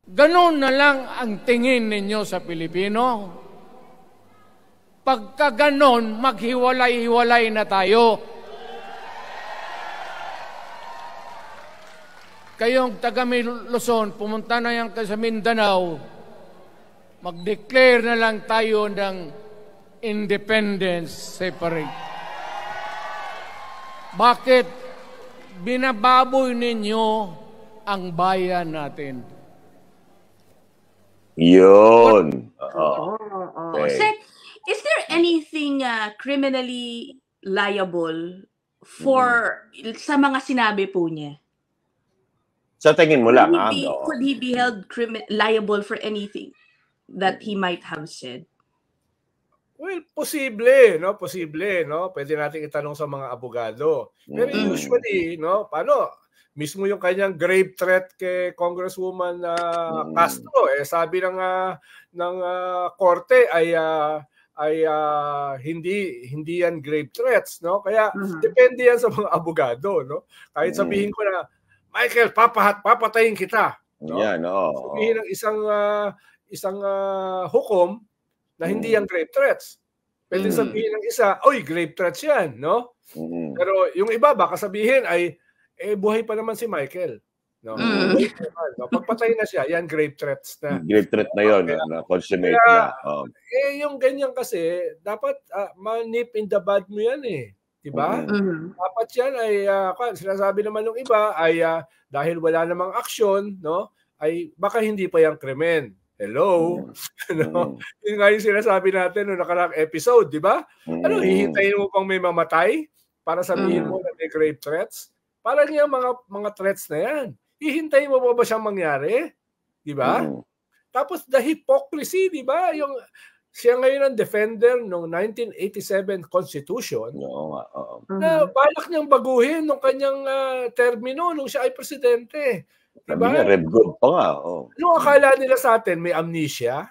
Ganon na lang ang tingin ninyo sa Pilipino. Pagka ganon, maghiwalay-hiwalay na tayo. Kayong taga Luzon, pumunta na yan sa Mindanao, mag-declare na lang tayo ng independence separate. Bakit binababoy ninyo ang bayan natin? Yun. Okay. Is there anything criminally liable for sa mga sinabi po niya? Sa tingin mo lang, could he be held liable for anything that he might have said? Well, posible, no? Posible, no? Pwede nating itanong sa mga abogado. Pero usually, no? Paano? Mismo yung kanyang grave threat kay Congresswoman Castro, sabi ng korte ay hindi yan grave threats, no? Kaya depende yan sa mga abogado, no? Kahit sabihin ko na, Michael, papatayin kita. No? Yeah, no. Sabihin ng isang hukom na hindi yan grave threats. Pwede sabihin ng isa, oy, grave threats yan, no? Pero yung iba baka sabihin ay buhay pa naman si Michael. No? Pagpatay na siya, yan grave threats na. Grave threat na yun, na consummate na. Yung ganyan kasi, dapat manip in the bud mo yan eh. Diba? Dapat yan ay, sinasabi naman ng iba ay dahil wala namang aksyon, no? Ay baka hindi pa yung krimen. Hello? No? Yun nga yung sinasabi natin noong nakaraang episode, di ba? Ano, hihintayin mo pang may mamatay para sabihin mo na may grave threats? Parang yung mga threats na yan. Hihintayin mo ba siyang mangyari? Di ba? Tapos the hypocrisy, di ba? Yung siya ngayon ang defender ng 1987 Constitution na balak niyang baguhin nung kanyang termino nung siya ay presidente. Diba? Red good pa nga. Ano akala nila sa atin? May amnesia?